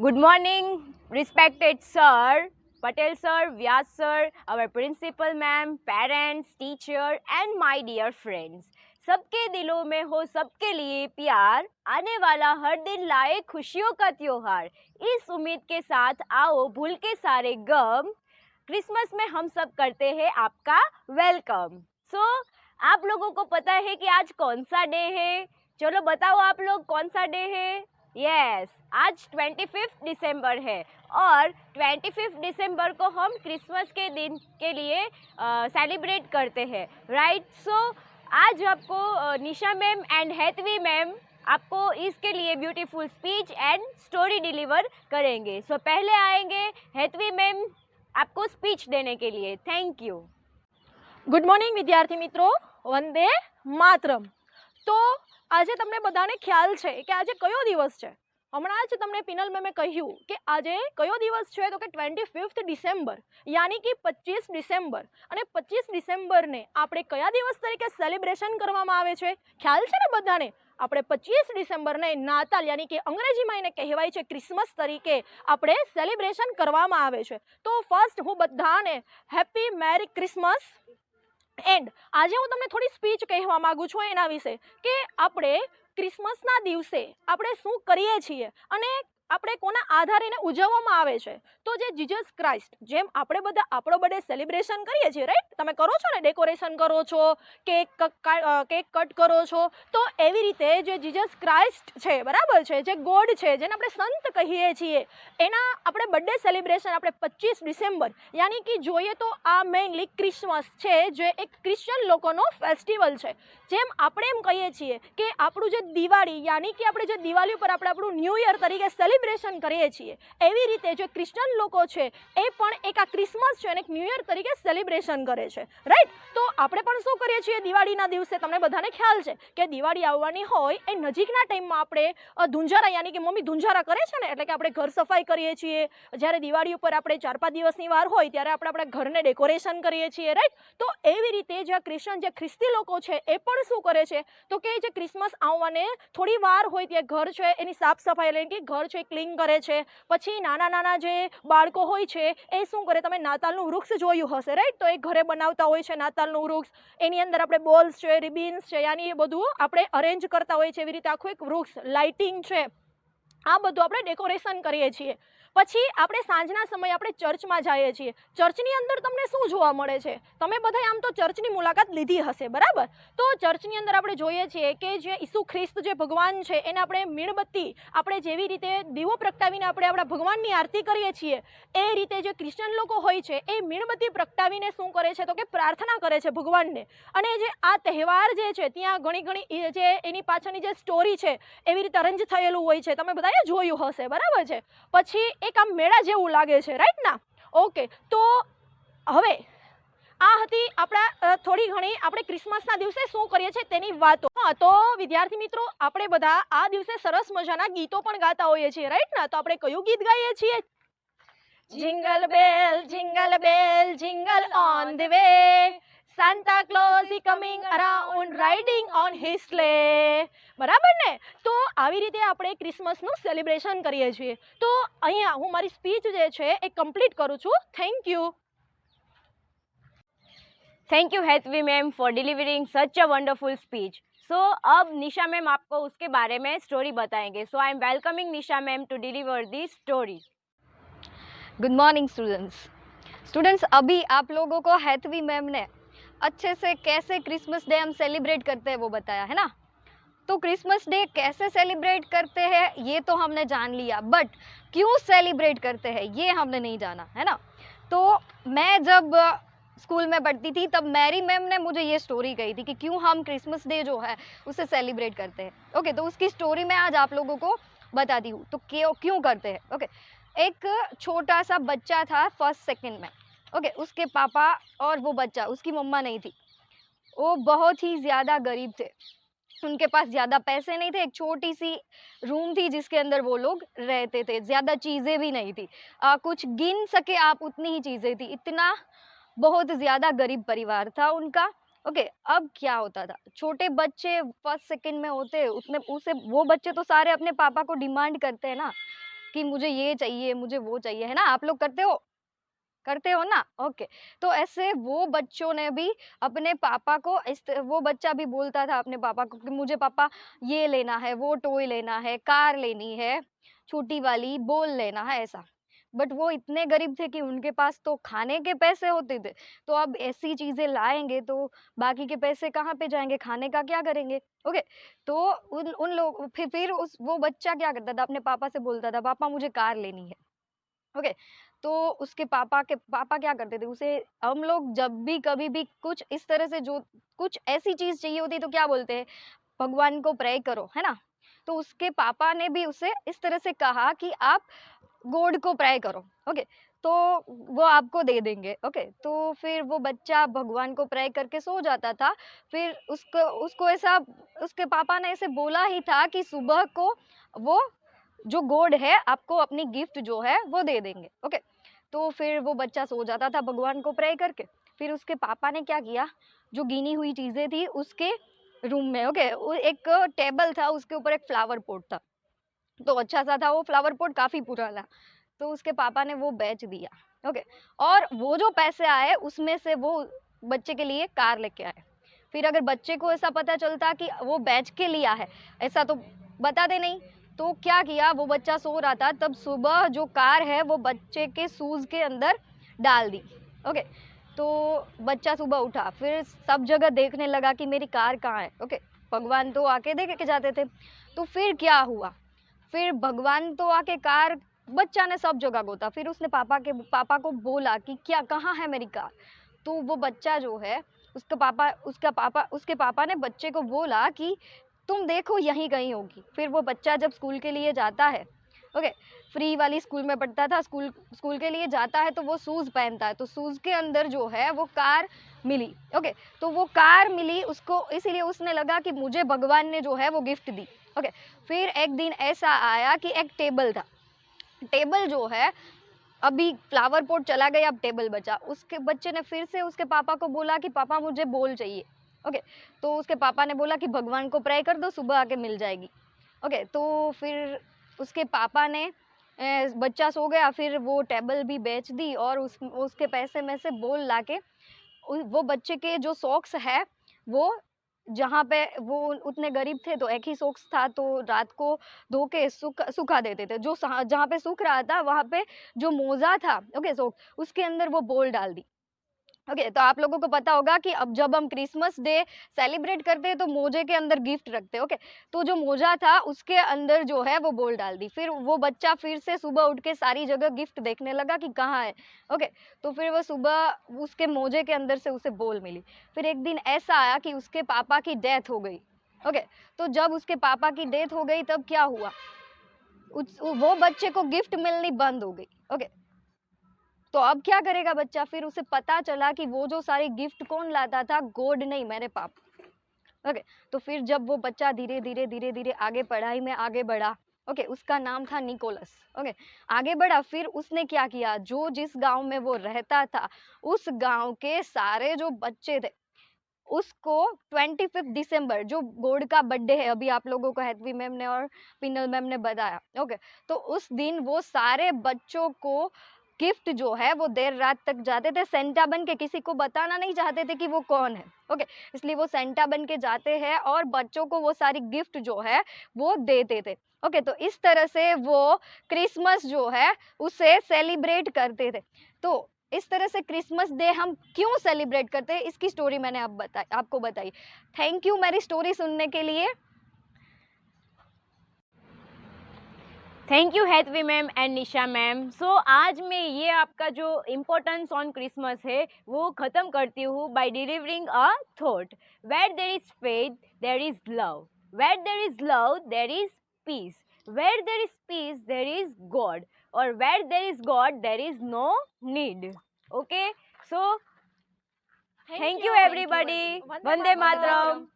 Good morning, respected sir, Patel sir, Vyas sir, our principal ma'am, parents, teacher and my dear friends. सबके दिलों में हो सबके लिए प्यार, आने वाला हर दिन लाए खुशियों का त्योहार। इस उम्मीद के साथ आओ भूल के सारे गम, क्रिसमस में हम सब करते हैं आपका वेलकम। आप लोगों को पता है कि आज कौन सा डे है? चलो बताओ आप लोग कौन सा डे है? यस, आज 25 दिसंबर है और 25 दिसंबर को हम क्रिसमस के दिन के लिए सेलिब्रेट करते हैं, राइट? आज आपको निशा मैम एंड हेतवी मैम आपको इसके लिए beautiful speech and story deliver करेंगे। पहले आएंगे हेतवी मैम आपको स्पीच देने के लिए। Thank you. गुड मॉर्निंग विद्यार्थी मित्रों, वंदे मातरम। तो આજે તમને બધાને ખ્યાલ છે કે આજે કયો દિવસ છે? હમણાં જ તમને પિનલ મેમે કહ્યું કે આજે કયો દિવસ છે, તો કે 25 ડિસેમ્બર યાની કે 25 ડિસેમ્બર। અને 25 ડિસેમ્બરને આપણે કયા દિવસ તરીકે સેલિબ્રેશન કરવામાં આવે છે? ખ્યાલ છે ને બધાને? આપણે 25 ડિસેમ્બરને નાતાલ યાની કે અંગ્રેજીમાં એને કહેવાય છે ક્રિસમસ તરીકે આપણે સેલિબ્રેશન કરવામાં આવે છે। તો ફર્સ્ટ હું બધાને હેપી મેરી ક્રિસમસ। એન્ડ આજે હું તમને થોડી સ્પીચ કહેવા માંગુ છું એના વિશે કે આપણે ક્રિસમસના દિવસે આપણે શું કરીએ છીએ અને આપણે કોના આધારે એને ઉજવવામાં આવે છે। તો જે જીસસ ક્રાઇસ્ટ, જેમ આપણે બધા આપણો બર્થડે સેલિબ્રેશન કરીએ છીએ, રાઈટ? તમે કરો છો ને, ડેકોરેશન કરો છો, કેક કટ કરો છો, તો એવી રીતે જે જીસસ ક્રાઇસ્ટ છે, બરાબર છે, જે ગોડ છે, જેને આપણે સંત કહીએ છીએ, એના આપણે બર્થડે સેલિબ્રેશન આપણે 25 ડિસેમ્બર યાની કે જોઈએ તો આ મેઇનલી ક્રિસમસ છે, જે એક ક્રિશ્ચિયન લોકોનો ફેસ્ટિવલ છે। જેમ આપણે એમ કહીએ છીએ કે આપણું જે દિવાળી યાની કે આપણે જે દિવાળી ઉપર આપણે આપણું ન્યૂ યર તરીકે સેલિબ્રેશન કરીએ છીએ, એવી રીતે જે ક્રિશ્ચિયન લોકો છે એ પણ એક આ ક્રિસમસ છે અને એક ન્યૂ યર તરીકે સેલિબ્રેશન કરે છે, રાઈટ? તો આપણે પણ શું કરીએ છીએ દિવાળીના દિવસે? તમને બધાને ખ્યાલ છે કે દિવાળી આવવાની હોય એ નજીકના ટાઈમમાં આપણે ધુંજારા યાની કે મમ્મી ધુંજારા કરે છે ને, એટલે કે આપણે ઘર સફાઈ કરીએ છીએ। જ્યારે દિવાળી ઉપર આપણે 4-5 દિવસની વાર હોય ત્યારે આપણે આપણા ઘરને ડેકોરેશન કરીએ છીએ, રાઈટ? તો એવી રીતે જે ક્રિશ્ચિયન જે ખ્રિસ્તી લોકો છે એ પણ શું કરે છે, તો કે જે ક્રિસમસ આવવાને થોડી વાર હોય ત્યાં ઘર છે એની સાફ સફાઈ એટલે કે ઘર છે ક્લીન કરે છે। પછી નાના નાના જે બાળકો હોય છે એ શું કરે, તમે નાતાલનું વૃક્ષ જોયું હશે, રાઈટ? તો એ ઘરે બનાવતા હોય છે નાતાલનું વૃક્ષ, એની અંદર આપણે બોલ્સ છે, રિબિન્સ છે, યાની એ બધું આપણે અરેન્જ કરતા હોય છે। એવી રીતે આખું એક વૃક્ષ, લાઇટિંગ છે, આ બધું આપણે ડેકોરેશન કરીએ છીએ। પછી આપણે સાંજના સમયે આપણે ચર્ચમાં જઈએ છીએ। ચર્ચની અંદર તમને શું જોવા મળે છે? તમે બધા આમ તો ચર્ચની મુલાકાત લીધી હશે, બરાબર? તો ચર્ચની અંદર આપણે જોઈએ છીએ કે જે ઈસુ ખ્રિસ્ત જે ભગવાન છે એને આપણે મીણબત્તી, આપણે જેવી રીતે દીવો પ્રગટાવીને આપણે આપણા ભગવાનની આરતી કરીએ છીએ, એ રીતે જે ક્રિશ્ચિયન લોકો હોય છે એ મીણબત્તી પ્રગટાવીને શું કરે છે, તો કે પ્રાર્થના કરે છે ભગવાનને। અને જે આ તહેવાર જે છે ત્યાં ઘણી જે એની પાછળની જે સ્ટોરી છે એવી રીતે અરેન્જ થયેલું હોય છે, તમે બધાએ જોયું હશે, બરાબર છે? પછી એક આમ મેળા જેવું લાગે છે, રાઈટ ના? ઓકે, તો હવે આ હતી આપણા થોડી ઘણી આપણે ક્રિસમસના દિવસે શું કરીએ છીએ તેની વાતો। હા, તો વિદ્યાર્થી મિત્રો, આપણે બધા આ દિવસે સરસ મજાના ગીતો પણ ગાતા હોઈએ છીએ, રાઈટ ના? તો આપણે કયું ગીત ગાઈએ છીએ? Jingle bell jingle on the way, Santa Claus is coming around riding on his sleigh, બરાબર ને? તો આવી રીતે આપણે ક્રિસમસનું સેલિબ્રેશન કરીએ છીએ। તો અહીંયા હું મારી સ્પીચ જે છે એ કમ્પ્લીટ કરું છું। Thank you. Thank you Hetvi ma'am for delivering such a wonderful speech. अब निशा मैम आपको उसके बारे में स्टोरी बताएंगे। I am welcoming Nisha ma'am to deliver the story. Good morning students. अभी आप लोगों को हेतवी मैम ने अच्छे से कैसे क्रिसमस डे हम सेलिब्रेट करते हैं वो बताया है ना। तो क्रिसमस डे कैसे सेलिब्रेट करते हैं ये तो हमने जान लिया, बट क्यों सेलिब्रेट करते हैं ये हमने नहीं जाना, है ना। तो मैं जब स्कूल में पढ़ती थी तब मैरी मैम ने मुझे ये स्टोरी कही थी कि क्यों हम क्रिसमस डे जो है उसे सेलिब्रेट करते हैं। ओके, तो उसकी स्टोरी मैं आज आप लोगों को बताती हूँ। तो क्यों करते हैं? ओके, एक छोटा सा बच्चा था फर्स्ट सेकंड में। ओके, उसके पापा और वो बच्चा, उसकी मम्मा नहीं थी, वो बहुत ही ज़्यादा गरीब थे। उनके पास ज़्यादा पैसे नहीं थे, एक छोटी सी रूम थी जिसके अंदर वो लोग रहते थे, ज़्यादा चीज़ें भी नहीं थी, कुछ गिन सके आप उतनी ही चीज़ें थी। इतना बहुत ज़्यादा गरीब परिवार था उनका। ओके, अब क्या होता था, छोटे बच्चे फर्स्ट सेकंड में होते, उसमें उसे वो बच्चे तो सारे अपने पापा को डिमांड करते हैं ना कि मुझे ये चाहिए, मुझे वो चाहिए, है ना? आप लोग करते हो ना? ओके। तो ऐसे वो बच्चों ने भी अपने पापा को वो बच्चा भी बोलता था अपने पापा को कि मुझे पापा ये लेना है, वो टॉय लेना है, कार लेनी है, छोटी वाली बॉल लेना है, ऐसा। बट वो इतने गरीब थे कि उनके पास तो खाने के पैसे होते थे। तो अब ऐसी चीज़ें लाएँगे तो बाकी के पैसे कहाँ पे जाएँगे? खाने का क्या करेंगे? ओके। तो उन उन लोग फिर उस वो बच्चा क्या करता था, अपने पापा से बोलता था, पापा मुझे कार लेनी है। ओके। तो उसके पापा क्या करते थे, उसे हम लोग जब भी कभी भी कुछ इस तरह से जो कुछ ऐसी चीज़ चाहिए होती है तो क्या बोलते हैं, भगवान को प्रे करो, है ना? तो उसके पापा ने भी उसे इस तरह से कहा कि आप गॉड को प्रे करो। ओके। तो वो आपको दे देंगे। ओके। तो फिर वो बच्चा भगवान को प्रे करके सो जाता था। फिर उसको उसको ऐसा उसके पापा ने ऐसे बोला ही था कि सुबह को वो जो गॉड है आपको अपनी गिफ्ट जो है वो दे देंगे। ओके। तो फिर वो बच्चा सो जाता था भगवान को प्रे करके। फिर उसके पापा ने क्या किया, जो गिनी हुई चीजें थी उसके रूम में, ओके, एक टेबल था, उसके ऊपर एक फ्लावर पॉट था। तो अच्छा सा था वो फ्लावर पॉट, काफी पुराना। तो उसके पापा ने वो बेच दिया। ओके। और वो जो पैसे आए उसमें से वो बच्चे के लिए कार लेके आए। फिर अगर बच्चे को ऐसा पता चलता कि वो बेच के लिया है, ऐसा तो बताते नहीं। तो क्या किया, वो बच्चा सो रहा था, तब सुबह जो कार है वो बच्चे के शूज के अंदर डाल दी। ओके। तो बच्चा सुबह उठा, फिर सब जगह देखने लगा कि मेरी कार कहाँ है। ओके। भगवान तो आके देख के जाते थे। तो फिर क्या हुआ, फिर भगवान तो आके कार, बच्चा ने सब जगह गोता। फिर उसने पापा को बोला कि क्या, कहाँ है मेरी कार? तो वो बच्चा जो है, उसके पापा ने बच्चे को बोला कि तुम देखो यहीं कहीं होगी। फिर वो बच्चा जब स्कूल के लिए जाता है, ओके, फ्री वाली स्कूल में पढ़ता था, स्कूल के लिए जाता है तो वो शूज पहनता है, तो शूज के अंदर जो है वो कार मिली। ओके। तो वो कार मिली उसको, इसीलिए उसने लगा कि मुझे भगवान ने जो है वो गिफ्ट दी। ओके। फिर एक दिन ऐसा आया कि एक टेबल था, टेबल जो है, अभी फ्लावर पॉट चला गया, अब टेबल बचा। उसके बच्चे ने फिर से उसके पापा को बोला कि पापा मुझे बॉल चाहिए। ओके। तो उसके पापा ने बोला कि भगवान को प्रे कर दो, सुबह आके मिल जाएगी। ओके। तो फिर उसके पापा ने बच्चा सो गया, फिर वो टेबल भी बेच दी और उसके पैसे में से बॉल लाके वो बच्चे के जो सॉक्स है, वो जहाँ पे वो उतने गरीब थे तो एक ही सॉक्स था, तो रात को धो के सुखा देते थे। जो जहाँ पे सूख रहा था वहाँ पे जो मोजा था, ओके, सॉक्स, उसके अंदर वो बॉल डाल दी। ओके। तो आप लोगों को पता होगा कि अब जब हम क्रिसमस डे सेलिब्रेट करते हैं तो मोजे के अंदर गिफ्ट रखते हैं। ओके। तो जो मोजा था उसके अंदर जो है वो बॉल डाल दी। फिर वो बच्चा फिर से सुबह उठ के सारी जगह गिफ्ट देखने लगा कि कहाँ है। ओके। तो फिर वो सुबह उसके मोजे के अंदर से उसे बॉल मिली। फिर एक दिन ऐसा आया कि उसके पापा की डेथ हो गई। ओके। तो जब उसके पापा की डेथ हो गई तब क्या हुआ, वो बच्चे को गिफ्ट मिलनी बंद हो गई। ओके। तो अब क्या करेगा बच्चा, फिर उसे पता चला कि वो जो सारे गिफ्ट कौन लाता था, गॉड नहीं, मेरे पापा। ओके। तो फिर जब वो बच्चा धीरे धीरे आगे पढ़ाई में आगे बढ़ा, ओके, उसका नाम था निकोलस। ओके। आगे बढ़ा, फिर उसने क्या किया, जो जिस गांव में वो रहता था उस गांव के सारे जो बच्चे थे उसको 25 दिसंबर, जो गॉड का बर्थडे है, अभी आप लोगों को हेतवी मैम ने और पिनल मैम ने बताया। ओके। तो उस दिन वो सारे बच्चों को गिफ्ट जो है वो देर रात तक जाते थे सेंटा बन के, किसी को बताना नहीं चाहते थे कि वो कौन है। ओके। इसलिए वो सेंटा बन के जाते हैं और बच्चों को वो सारी गिफ्ट जो है वो देते थे। ओके। तो इस तरह से वो क्रिसमस जो है उसे सेलिब्रेट करते थे। तो इस तरह से क्रिसमस डे हम क्यों सेलिब्रेट करते हैं, इसकी स्टोरी मैंने आपको बताई। थैंक यू मेरी स्टोरी सुनने के लिए। Thank you Haitvi ma'am and Nisha ma'am. So आज मैं ये आपका जो इम्पोर्टेंस ऑन क्रिसमस है वो ख़त्म करती हूँ by delivering a thought. Where there is faith there is love, where there is love there is peace, where there is peace there is God, और where there is God there is no need. Okay. So thank you everybody. Vande Mataram.